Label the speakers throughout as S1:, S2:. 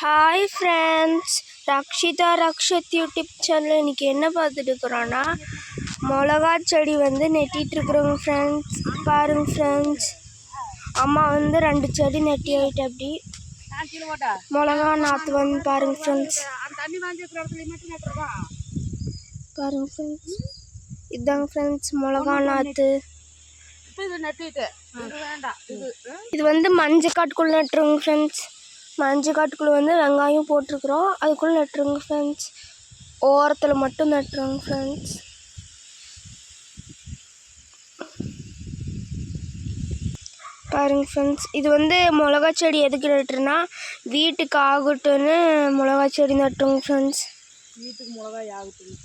S1: Hi friends, Rakshitha Rakshath YouTube channel இன்றைக்கி என்ன பார்த்துட்டு இருக்கிறோன்னா மிளகா செடி நெட்டிகிட்ருக்குறோங்க ஃப்ரெண்ட்ஸ். பாருங்கள் ஃப்ரெண்ட்ஸ், அம்மா 2 செடி நெட்டி ஆகிட்டு அப்படி மிளகா நாற்று பாருங்கள் ஃப்ரெண்ட்ஸ். பாருங்கள் ஃப்ரெண்ட்ஸ், இதுதாங்க ஃப்ரெண்ட்ஸ் மிளகா நாற்று. இது மஞ்சள் காட்டுக்குள்ளே நட்டுருங்க ஃப்ரெண்ட்ஸ். மஞ்சள் காட்டுக்குள்ளே வெங்காயம் போட்டிருக்குறோம், அதுக்குள்ளே நட்டுருங்க ஃப்ரெண்ட்ஸ். ஓரத்தில் மட்டும் நட்டுருங்க ஃப்ரெண்ட்ஸ். பாருங்கள் ஃப்ரெண்ட்ஸ், இது மிளகா செடி எதுக்கு நட்டுருன்னா வீட்டுக்கு ஆகட்டும்னு மிளகா செடி நட்டுருங்க ஃப்ரெண்ட்ஸ். வீட்டுக்கு மிளகாய் ஆகட்டும்.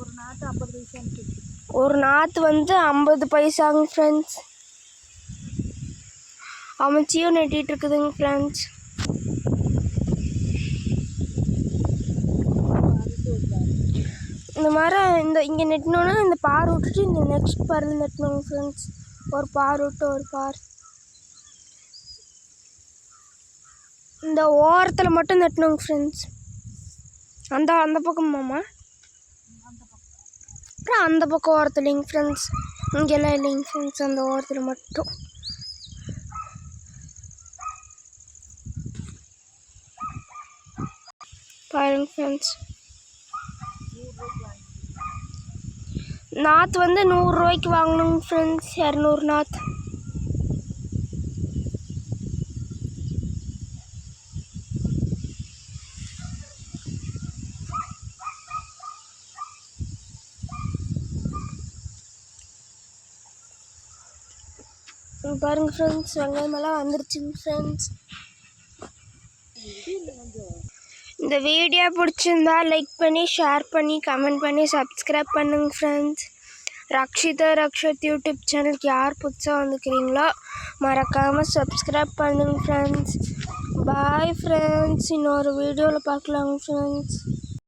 S1: ஒரு நாற்று 50 பைசா. ஒரு நாற்று 50 பைசாங்க ஃப்ரெண்ட்ஸ். அமைச்சியும் நட்டிகிட்டு இருக்குதுங்க ஃப்ரெண்ட்ஸ். இந்த மாதிரி இங்கே நட்டினோன்னா இந்த பார் விட்டுட்டு இந்த நெக்ஸ்ட் பாரில் நட்டணுங்க ஃப்ரெண்ட்ஸ். ஒரு பார் விட்டு ஒரு பார். இந்த ஓரத்தில் மட்டும் நட்டணுங்க ஃப்ரெண்ட்ஸ். அந்த பக்கமாம்மா, அப்புறம் அந்த பக்கம் ஓரத்தில் இல்லைங்க ஃப்ரெண்ட்ஸ். இங்கெல்லாம் இல்லைங்க ஃப்ரெண்ட்ஸ், அந்த ஓரத்தில் மட்டும். பாருங்க ஃப்ரெண்ட்ஸ், நாற்று 100 ரூபாய்க்கு வாங்கணுங்க ஃப்ரெண்ட்ஸ். 200 நாற்று. பாருங்க ஃப்ரெண்ட்ஸ், வெங்காயமெல்லாம் வந்துருச்சுங்க ஃப்ரெண்ட்ஸ். இந்த வீடியோ பிடிச்சிருந்தா லைக் பண்ணி, ஷேர் பண்ணி, கமெண்ட் பண்ணி, சப்ஸ்கிரைப் பண்ணுங்க ஃப்ரெண்ட்ஸ். ரக்ஷிதா ரக்ஷத் யூடியூப் சேனலுக்கு யார் புதுசாக வந்துக்கிறீங்களோ மறக்காமல் சப்ஸ்கிரைப் பண்ணுங்க ஃப்ரெண்ட்ஸ். பாய் ஃப்ரெண்ட்ஸ், இன்னொரு வீடியோவில் பார்க்கலாங்க ஃப்ரெண்ட்ஸ்.